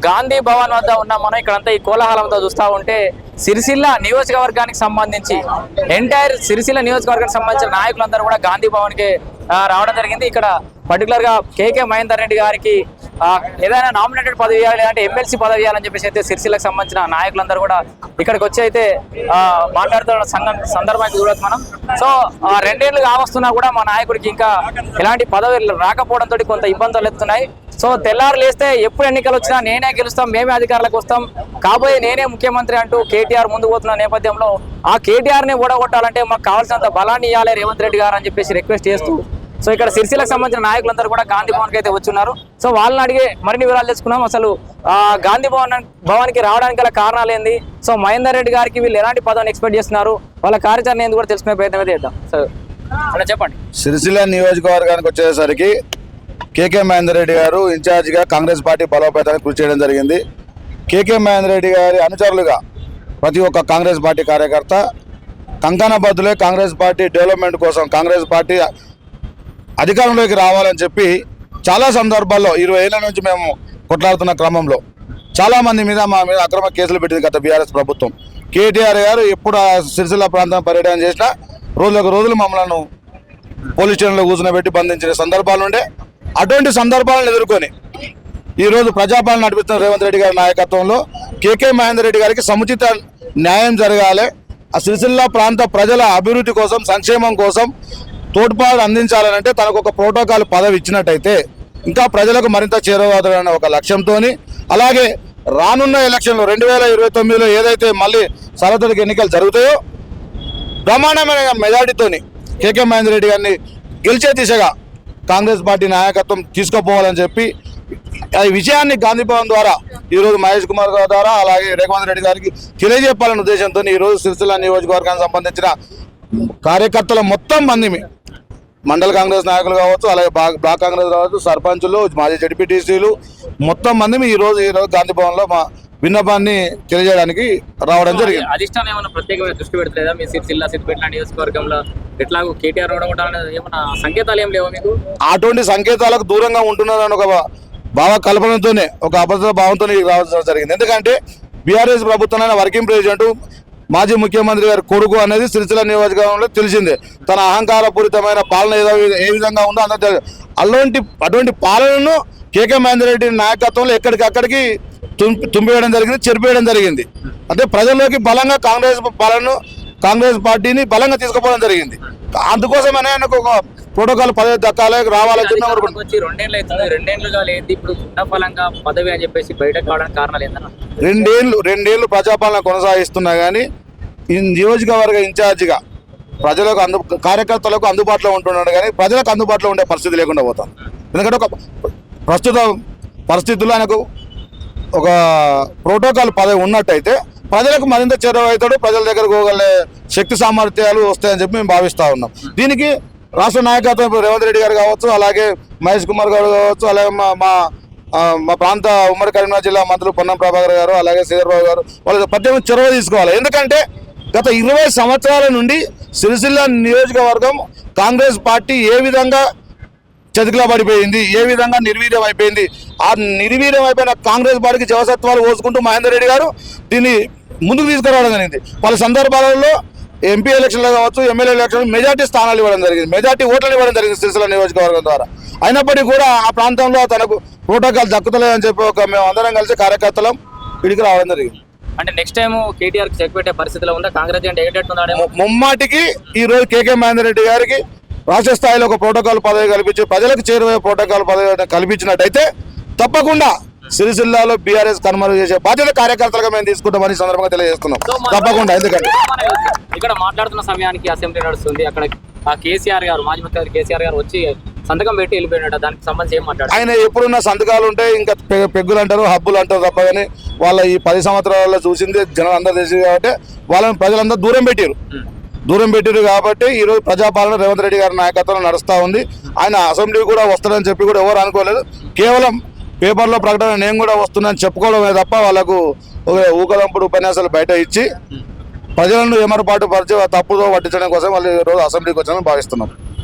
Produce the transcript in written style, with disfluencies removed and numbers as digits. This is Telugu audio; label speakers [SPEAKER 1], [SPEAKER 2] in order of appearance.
[SPEAKER 1] గాంధీ భవన్ వద్ద ఉన్నాం మనం. ఇక్కడంతా ఈ కోలాహలంతో చూస్తూ ఉంటే సిరిసిల్ల నియోజకవర్గానికి సంబంధించి ఎంటైర్ సిరిసిల్ల నియోజకవర్గానికి సంబంధించిన నాయకులందరూ కూడా గాంధీ భవన్కి రావడం జరిగింది. ఇక్కడ పర్టికులర్ గా కేకే మహేందర్ రెడ్డి గారికి ఏదైనా నామినేటెడ్ పదవి ఇవ్వాలి, లేదంటే ఎమ్మెల్సీ పదవి ఇవ్వాలని చెప్పేసి అయితే సిరిసిల్లకు సంబంధించిన నాయకులందరూ కూడా ఇక్కడికి వచ్చి అయితే మాట్లాడుతున్న సందర్భానికి చూడవచ్చు మనం. సో 2 ఏళ్ళు కావస్తున్నా కూడా మా నాయకుడికి ఇంకా ఎలాంటి పదవి రాకపోవడంతో కొంత ఇబ్బందులు ఎత్తున్నాయి. సో తెల్లారు లేస్తే ఎప్పుడు ఎన్నికలు వచ్చినా నేనే గెలుస్తాం, మేమే అధికారులకు వస్తాం, కాబోయే నేనే ముఖ్యమంత్రి అంటూ కేటీఆర్ ముందు పోతున్న నేపథ్యంలో ఆ కేటీఆర్ని ఓడగొట్టాలంటే మాకు కావాల్సినంత బలాన్ని ఇవ్వాలి రేవంత్ రెడ్డి గారు అని చెప్పేసి రిక్వెస్ట్ చేస్తూ సో ఇక్కడ సిరిసిల్లకు సంబంధించిన నాయకులందరూ కూడా గాంధీ భవన్కి అయితే వచ్చున్నారు. సో వాళ్ళని అడిగి మరిన్ని వివరాలు తెలుసుకున్నాం. అసలు గాంధీ భవన్కి రావడానికి గల కారణాలు ఏంది, సో మహేందర్ రెడ్డి గారికి వీళ్ళు ఎలాంటి పదవిని ఎక్స్పెక్ట్ చేస్తున్నారు, వాళ్ళ కార్యాచరణ ఏంది కూడా తెలుసుకునే ప్రయత్నం అయితే చేద్దాం. సో అలా చెప్పండి.
[SPEAKER 2] సిరిసిల్ల నియోజకవర్గానికి వచ్చేసరికి కేకే మహేందర్ రెడ్డి గారు ఇన్ఛార్జిగా కాంగ్రెస్ పార్టీ బలోపేతానికి కృషి చేయడం జరిగింది. కేకే మహేందర్ రెడ్డి గారి అనుచరులుగా ప్రతి ఒక్క కాంగ్రెస్ పార్టీ కార్యకర్త కంకణబద్దులే కాంగ్రెస్ పార్టీ డెవలప్మెంట్ కోసం, కాంగ్రెస్ పార్టీ అధికారంలోకి రావాలని చెప్పి చాలా సందర్భాల్లో 20 ఏళ్ల నుంచి మేము కొట్లాడుతున్న క్రమంలో చాలామంది మీద మా మీద అక్రమ కేసులు పెట్టింది గత బీఆర్ఎస్ ప్రభుత్వం. కేటీఆర్ గారు ఎప్పుడు సిరిసిల్ల ప్రాంతం పర్యటన చేసినా రోజులకు రోజులు మమ్మల్ని పోలీస్ స్టేషన్లో కూర్చునబెట్టి బంధించిన సందర్భాలు ఉండే. అటువంటి సందర్భాలను ఎదుర్కొని ఈరోజు ప్రజాపాలన నడిపిస్తున్న రేవంత్ రెడ్డి గారి నాయకత్వంలో కేకే మహేందర్ రెడ్డి గారికి సముచిత న్యాయం జరగాలి, ఆ సిరిసిల్ల ప్రాంత ప్రజల అభివృద్ధి కోసం, సంక్షేమం కోసం తోడ్పాటు అందించాలనంటే తనకు ఒక ప్రోటోకాల్ పదవి ఇచ్చినట్టయితే ఇంకా ప్రజలకు మరింత చేరువవుతారనే ఒక లక్ష్యంతో, అలాగే రానున్న ఎలక్షన్లో 2029లో ఏదైతే మళ్ళీ సార్వత్రిక ఎన్నికలు జరుగుతాయో బ్రహ్మాండమైన మెజార్టీతోని కేకే మహేందర్ రెడ్డి గారిని గెలిచే దిశగా కాంగ్రెస్ పార్టీ నాయకత్వం తీసుకుపోవాలని చెప్పి ఈ విషయాన్ని గాంధీ భవన్ ద్వారా ఈరోజు మహేష్ కుమార్ గారి ద్వారా అలాగే రేవంత్ రెడ్డి గారికి తెలియజెప్పాలనే ఉద్దేశంతో ఈరోజు సిరిసిల్ల నియోజకవర్గానికి సంబంధించిన కార్యకర్తల మొత్తం మంది మండల కాంగ్రెస్ నాయకులు కావచ్చు, అలాగే బ్లాక్ కాంగ్రెస్ కావచ్చు, సర్పంచులు, మాజీ జడ్పీటీసీలు మొత్తం మంది ఈరోజు గాంధీ భవన్లో మా విన్నపాన్ని తెలియజేయడానికి రావడం జరిగింది.
[SPEAKER 1] అధిష్టానం ఏమైనా ప్రత్యేకమైన దృష్టి పెడతలేదా మీ సిరిసిల్ల సిద్దిపేట నియోజకవర్గంలో? ఎట్లాగో కేటీఆర్ ఏమైనా సంకేతాలు ఏం లేవు మీకు?
[SPEAKER 2] అటువంటి సంకేతాలకు దూరంగా ఉంటున్నారని ఒక భావ కల్పనతోనే, ఒక అబద్ధ భావంతో రావాల్సి జరిగింది. ఎందుకంటే బీఆర్ఎస్ ప్రభుత్వంలో వర్కింగ్ ప్రెసిడెంట్ మాజీ ముఖ్యమంత్రి గారి కొడుకు అనేది సిరిసిల్ల నియోజకవర్గంలో తెలిసిందే. తన అహంకారపూరితమైన పాలన ఏ విధంగా ఉందో అందరూ అటువంటి పాలనను కేకే మహేందర్ రెడ్డి నాయకత్వంలో ఎక్కడికక్కడికి తుంపేయడం జరిగింది, చెరిపేయడం జరిగింది. అంటే ప్రజల్లోకి బలంగా కాంగ్రెస్ పార్టీని బలంగా తీసుకుపోవడం జరిగింది. అందుకోసమనే ఆయనకు ఒక ప్రోటోకాల్ పదవి దక్కాలి, రావాలని చెప్పి 2 ఏళ్ళు ప్రజాపాలన కొనసాగిస్తున్నా కానీ ఈ నియోజకవర్గ ఇన్ఛార్జిగా ప్రజలకు కార్యకర్తలకు అందుబాటులో ఉంటున్నాడు కానీ ప్రజలకు అందుబాటులో ఉండే పరిస్థితి లేకుండా పోతాం. ఎందుకంటే ఒక ప్రస్తుత పరిస్థితుల్లో ఆయనకు ఒక ప్రోటోకాల్ పదవి ఉన్నట్టయితే ప్రజలకు మరింత చేరువవుతాడు, ప్రజల దగ్గరకు పోగలే శక్తి సామర్థ్యాలు వస్తాయని చెప్పి మేము భావిస్తూ ఉన్నాం. దీనికి రాష్ట్ర నాయకత్వం రేవంత్ రెడ్డి గారు కావచ్చు, అలాగే మహేష్ కుమార్ గారు కావచ్చు, అలాగే మా ప్రాంత ఉమ్మడి కరీంనగర్ జిల్లా మంత్రులు పొన్నం ప్రభాకర్ గారు, అలాగే శ్రీధర్బాబు గారు వాళ్ళకి ప్రత్యేక చొరవ తీసుకోవాలి. ఎందుకంటే గత 20 సంవత్సరాల నుండి సిరిసిల్ల నియోజకవర్గం కాంగ్రెస్ పార్టీ ఏ విధంగా చతికిలా పడిపోయింది, ఏ విధంగా నిర్వీర్యం అయిపోయింది. ఆ నిర్వీర్యం అయిపోయిన కాంగ్రెస్ పార్టీకి జవసత్వాలు పోసుకుంటూ మహేందర్ రెడ్డి గారు దీన్ని ముందుకు తీసుకురావడం జరిగింది. పలు సందర్భాలలో ఎంపీ ఎలక్షన్లు కావచ్చు, ఎమ్మెల్యే ఎలక్షన్లు మెజార్టీ స్థానాలు ఇవ్వడం జరిగింది, మెజార్టీ ఓట్లను ఇవ్వడం జరిగింది సిరిసిల్ల నియోజకవర్గం ద్వారా. అయినప్పటికీ కూడా ఆ ప్రాంతంలో తనకు ప్రోటోకాల్ దక్కుతలేదని చెప్పి మేము అందరం కలిసి కార్యకర్తలం ఇడికి రావడం జరిగింది.
[SPEAKER 1] అంటే నెక్స్ట్ టైం కేటీఆర్ చెక్ పెట్టే పరిస్థితిలో ఉందా కాంగ్రెస్?
[SPEAKER 2] ముమ్మాటికి ఈ రోజు కేకే మహేందర్ రెడ్డి గారికి రాష్ట్ర స్థాయిలో ఒక ప్రోటోకాల్ పదవి కల్పించి ప్రజలకు చేరువే ప్రోటోకాల్ పదవి కల్పించినట్టయితే తప్పకుండా సిరిసిల్లాలో బీఆర్ఎస్ కనుమరుగు చేసే బాధ్యత కార్యకర్తలుగా మేము తీసుకుంటామని సందర్భంగా తెలియజేస్తున్నాం. తప్పకుండా. ఎందుకంటే
[SPEAKER 1] ఇక్కడ మాట్లాడుతున్న సమయానికి అసెంబ్లీ నడుస్తుంది, అక్కడ కేసీఆర్ గారు, మాజీ ముఖ్యమంత్రి కేసీఆర్ గారు వచ్చి సంతకం పెట్టి వెళ్ళిపోయినట్టు, దానికి సంబంధించి ఏం మాట్లాడారు?
[SPEAKER 2] ఆయన ఎప్పుడున్న సంతకాలు ఉంటాయి, ఇంకా పెగ్గులు అంటారు, హబ్బులు అంటారు తప్ప కానీ వాళ్ళ ఈ 10 సంవత్సరాల్లో చూసింది జనాలు అందరూ తెలిసింది కాబట్టి వాళ్ళని ప్రజలందరూ దూరం పెట్టారు కాబట్టి ఈరోజు ప్రజాపాలన రేవంత్ రెడ్డి గారి నాయకత్వంలో నడుస్తూ ఉంది. ఆయన అసెంబ్లీ కూడా వస్తాడని చెప్పి కూడా ఎవరు అనుకోలేదు. కేవలం పేపర్లో ప్రకటన నేను కూడా వస్తున్నాను చెప్పుకోవడమే తప్ప వాళ్ళకు ఊకదంపుడు ఉపన్యాసాలు బయట ఇచ్చి ప్రజలను ఏమరపాటు పరిచి తప్పుదో పట్టించడం కోసం వాళ్ళు ఈరోజు అసెంబ్లీకి వచ్చామని భావిస్తున్నాం.